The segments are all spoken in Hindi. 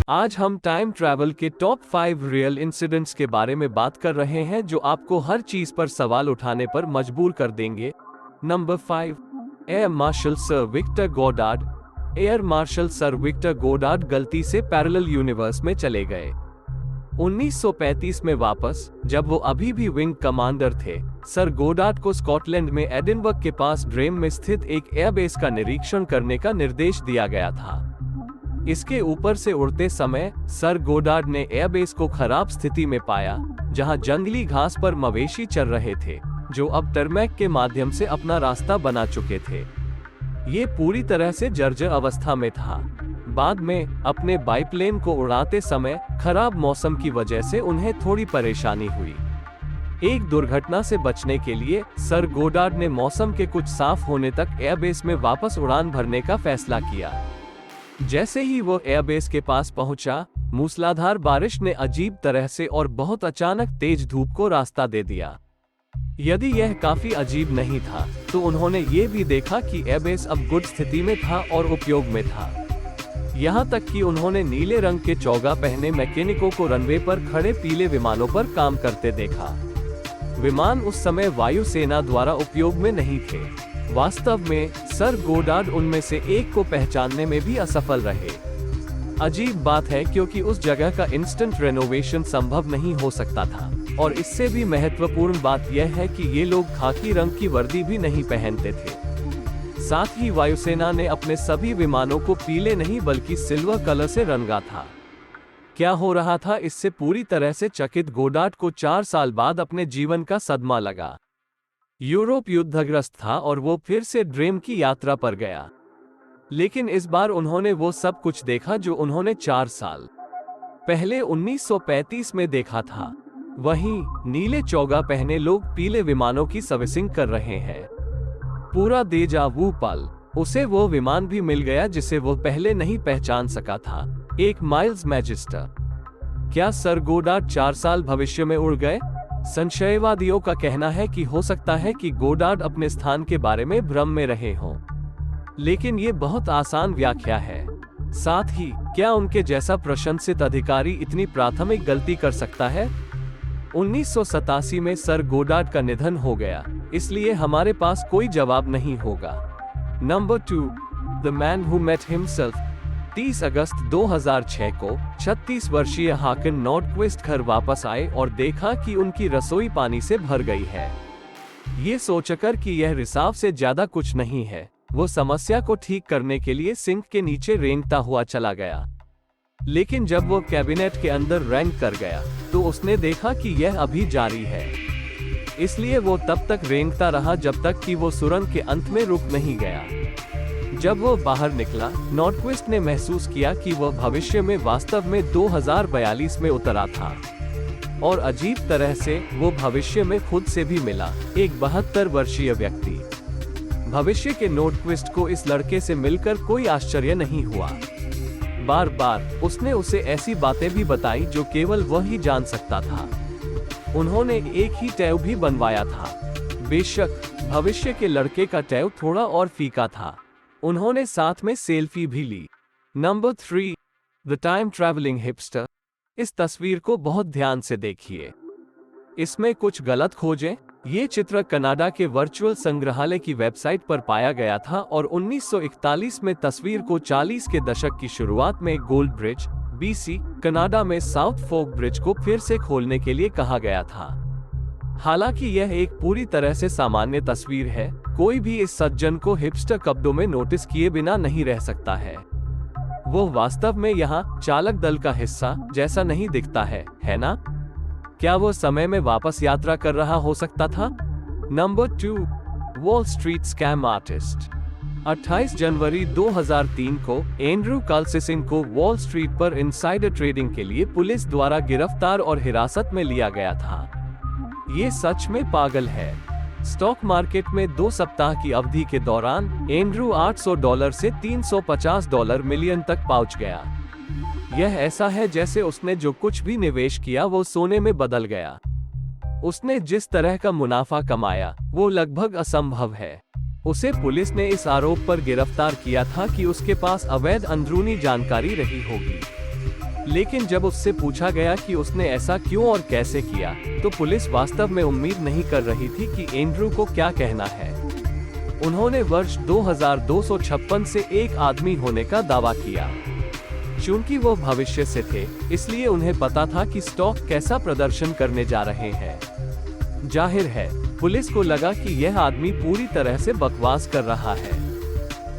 आज हम टाइम ट्रैवल के टॉप 5 रियल इंसिडेंट्स के बारे में बात कर रहे हैं जो आपको हर चीज पर सवाल उठाने पर मजबूर कर देंगे। Number 5, air marshal sir Victor Goddard. Air marshal sir Victor Goddard गलती से पैरेलल यूनिवर्स में चले गए। 1935 में वापस, जब वो अभी भी विंग कमांडर थे, सर गोडार्ड को स्कॉटलैंड में एडिनबर्ग के पास ड्रेम में स्थित एक एयरबेस का निरीक्षण करने का निर्देश दिया गया था। इसके ऊपर से उड़ते समय सर गोडार्ड ने एयरबेस को खराब स्थिति में पाया, जहां जंगली घास पर मवेशी चर रहे थे, जो अब टरमैक के माध्यम से अपना रास्ता बना चुके थे। ये पूरी तरह से जर्जर अवस्था में था। बाद में अपने बाइप्लेन को उड़ाते समय खराब मौसम की वजह से उन्हें थोड़ी परेशानी हुई। एक दुर्घटना से बचने के लिए सर गोडार्ड ने मौसम के कुछ साफ होने तक एयरबेस में वापस उड़ान भरने का फैसला किया। जैसे ही वो एयरबेस के पास पहुंचा, मूसलाधार बारिश ने अजीब तरह से और बहुत अचानक तेज धूप को रास्ता दे दिया। यदि यह काफी अजीब नहीं था, तो उन्होंने ये भी देखा कि एयरबेस अब गुड स्थिति में था और उपयोग में था। यहाँ तक कि उन्होंने नीले रंग के चौगा पहने मैकेनिकों को रनवे पर खड़े पीले विमानों पर काम करते देखा। विमान उस समय वायुसेना द्वारा उपयोग में नहीं थे। वास्तव में सर गोडार्ड उनमें से एक को पहचानने में भी असफल रहे। अजीब बात है, क्योंकि उस जगह का इंस्टेंट रेनोवेशन संभव नहीं हो सकता था, और इससे भी महत्वपूर्ण बात यह है कि ये लोग खाकी रंग की वर्दी भी नहीं पहनते थे। साथ ही वायुसेना ने अपने सभी विमानों को पीले नहीं बल्कि सिल्वर कलर से रंगा था। क्या हो रहा था, इससे पूरी तरह से चकित गोडार्ड को 4 साल बाद अपने जीवन का सदमा लगा। यूरोप युद्धग्रस्त था और वो फिर से ड्रेम की यात्रा पर गया, लेकिन इस बार उन्होंने वो सब कुछ देखा जो उन्होंने 4 साल पहले 1935 में देखा था। वहीं नीले चौगा पहने लोग पीले विमानों की सर्विसिंग कर रहे हैं। पूरा देजा वू पल। उसे वो विमान भी मिल गया जिसे वो पहले नहीं पहचान सका था, एक माइल्स मैजिस्टर। क्या सर गोडार्ड 4 साल भविष्य में उड़ गए? संशयवादियों का कहना है कि हो सकता है कि गोडार्ड अपने स्थान के बारे में भ्रम में रहे हों, लेकिन ये बहुत आसान व्याख्या है। साथ ही, क्या उनके जैसा प्रशंसित अधिकारी इतनी प्राथमिक गलती कर सकता है? 1987 में सर गोडार्ड का निधन हो गया, इसलिए हमारे पास कोई जवाब नहीं होगा। Number 2, the man who met himself. 30 अगस्त 2006 को 36 वर्षीय हाकिन नॉर्डक्विस्ट घर वापस आए और देखा कि उनकी रसोई पानी से भर गई है। ये सोचकर कि यह रिसाव से ज्यादा कुछ नहीं है, वो समस्या को ठीक करने के लिए सिंक के नीचे रेंगता हुआ चला गया। लेकिन जब वो कैबिनेट के अंदर रेंग कर गया, तो उसने देखा कि यह अभी जारी है। इसलिए वो तब तक रेंगता रहा जब तक कि वो सुरंग के अंत में रुक नहीं गया। जब वो बाहर निकला, नॉर्डक्विस्ट ने महसूस किया कि वह भविष्य में वास्तव में 2042 में उतरा था, और अजीब तरह से वो भविष्य में खुद से भी मिला, एक 72 वर्षीय व्यक्ति। भविष्य के नॉर्डक्विस्ट को इस लड़के से मिलकर कोई आश्चर्य नहीं हुआ। बार बार उसने उसे ऐसी बातें भी बताई जो केवल वह ही जान सकता था। उन्होंने एक ही टैव भी बनवाया था। बेशक भविष्य के लड़के का टैव थोड़ा और फीका था। उन्होंने साथ में सेल्फी भी ली। Number 3, the time travelling hipster. इस तस्वीर को बहुत ध्यान से देखिए। इसमें कुछ गलत खोजें। ये चित्र कनाडा के वर्चुअल संग्रहालय की वेबसाइट पर पाया गया था और 1941 में तस्वीर को 40 के दशक की शुरुआत में गोल्ड ब्रिज, बीसी, कनाडा में साउथ फोक ब्रिज को फिर से खोलने के लिए कहा गया था। हालांकि यह एक पूरी तरह से सामान्य तस्वीर है, कोई भी इस सज्जन को हिपस्टर कपड़ों में नोटिस किए बिना नहीं रह सकता है। वो वास्तव में यहाँ चालक दल का हिस्सा जैसा नहीं दिखता है ना? क्या वो समय में वापस यात्रा कर रहा हो सकता था? Number 2, wall street scam artist. 28 जनवरी 2003 को एंड्रू काल्सिसिंग को वॉल स्ट्रीट पर इनसाइडर ट्रेडिंग के लिए पुलिस द्वारा गिरफ्तार और हिरासत में लिया गया था। ये सच में पागल है। स्टॉक मार्केट में 2 सप्ताह की अवधि के दौरान एंड्रू $800 से $350 मिलियन तक पहुंच गया। यह ऐसा है जैसे उसने जो कुछ भी निवेश किया वो सोने में बदल गया। उसने जिस तरह का मुनाफा कमाया वो लगभग असंभव है। उसे पुलिस ने इस आरोप पर गिरफ्तार किया था कि उसके पास अवैध अंदरूनी जानकारी रही होगी। लेकिन जब उससे पूछा गया कि उसने ऐसा क्यों और कैसे किया, तो पुलिस वास्तव में उम्मीद नहीं कर रही थी कि एंड्रू को क्या कहना है। उन्होंने वर्ष 2256 से एक आदमी होने का दावा किया। चूंकि वो भविष्य से थे, इसलिए उन्हें पता था कि स्टॉक कैसा प्रदर्शन करने जा रहे हैं। जाहिर है, पुलिस को लगा कि यह आदमी पूरी तरह से बकवास कर रहा है।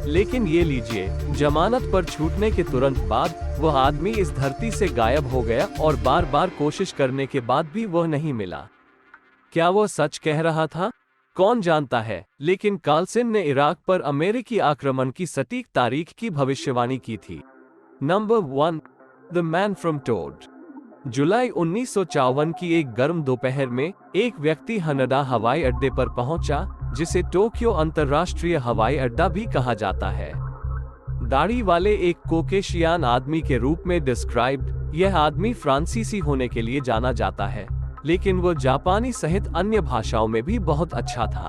लेकिन ये लीजिए, जमानत पर छूटने के तुरंत बाद वह आदमी इस धरती से गायब हो गया और बार बार कोशिश करने के बाद भी वह नहीं मिला। क्या वह सच कह रहा था? कौन जानता है, लेकिन कार्लसन ने इराक पर अमेरिकी आक्रमण की सटीक तारीख की भविष्यवाणी की थी। नंबर 1, द मैन फ्रॉम टोड। जुलाई 1954 की एक गर्म दोपहर में एक व्यक्ति हनडा हवाई अड्डे पर पहुंचा, जिसे टोक्यो अंतर्राष्ट्रीय हवाई अड्डा भी कहा जाता है। दाढ़ी वाले एक कोकेशियान आदमी के रूप में डिस्क्राइब्ड, यह आदमी फ्रांसीसी होने के लिए जाना जाता है, लेकिन वो जापानी सहित अन्य भाषाओं में भी बहुत अच्छा था।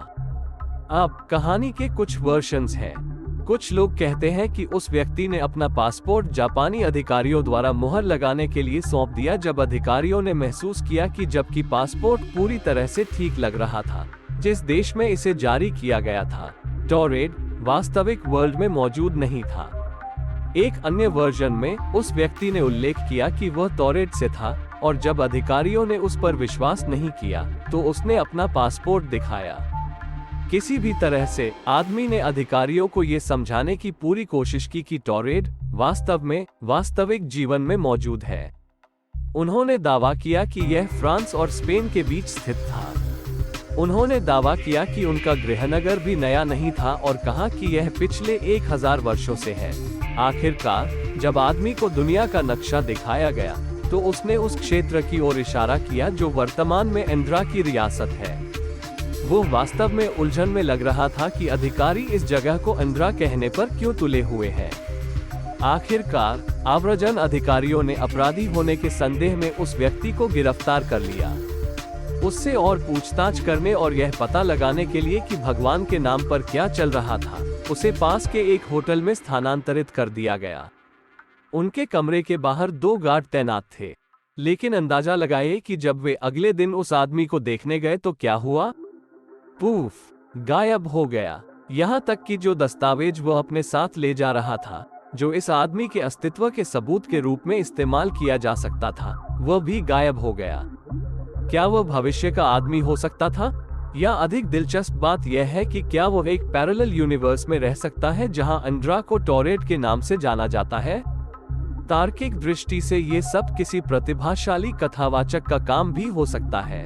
अब कहानी के कुछ वर्जन्स हैं। कुछ लोग कहते हैं कि उस व्यक्ति ने अपना पासपोर्ट जापानी अधिकारियों द्वारा मुहर लगाने के लिए सौंप दिया जब अधिकारियों ने महसूस किया कि जबकि पासपोर्ट पूरी तरह से ठीक लग रहा था, जिस देश में इसे जारी किया गया था, टोरेड वास्तविक वर्ल्ड में मौजूद नहीं था। एक अन्य वर्जन में उस व्यक्ति ने उल्लेख किया कि वह टोरेड से था, और जब अधिकारियों ने उस पर विश्वास नहीं किया तो उसने अपना पासपोर्ट दिखाया। किसी भी तरह से आदमी ने अधिकारियों को ये समझाने की पूरी कोशिश की कि टोरेड वास्तव में वास्तविक जीवन में मौजूद है। उन्होंने दावा किया कि यह फ्रांस और स्पेन के बीच स्थित था। उन्होंने दावा किया कि उनका गृहनगर भी नया नहीं था और कहा कि यह पिछले 1000 वर्षों से है। आखिरकार जब आदमी को दुनिया का नक्शा दिखाया गया तो उसने उस क्षेत्र की ओर इशारा किया जो वर्तमान में एंड्रा की रियासत है। वो वास्तव में उलझन में लग रहा था कि अधिकारी इस जगह को एंड्रा कहने पर क्यों तुले हुए हैं। आखिरकार आव्रजन अधिकारियों ने अपराधी होने के संदेह में उस व्यक्ति को गिरफ्तार कर लिया। उससे और पूछताछ करने और यह पता लगाने के लिए कि भगवान के नाम पर क्या चल रहा था, उसे पास के एक होटल में स्थानांतरित कर दिया गया। उनके कमरे के बाहर 2 गार्ड तैनात थे, लेकिन अंदाजा लगाइए कि जब वे अगले दिन उस आदमी को देखने गए तो क्या हुआ? पूफ, गायब हो गया। यहाँ तक कि जो दस्तावेज वह अपने साथ ले जा रहा था, जो इस आदमी के अस्तित्व के सबूत के रूप में इस्तेमाल किया जा सकता था, वह भी गायब हो गया। क्या वह भविष्य का आदमी हो सकता था? या अधिक दिलचस्प बात यह है कि क्या वह एक पैरेलल यूनिवर्स में रह सकता है जहां एंड्रा को टोरेड के नाम से जाना जाता है? तार्किक दृष्टि से ये सब किसी प्रतिभाशाली कथावाचक का काम भी हो सकता है।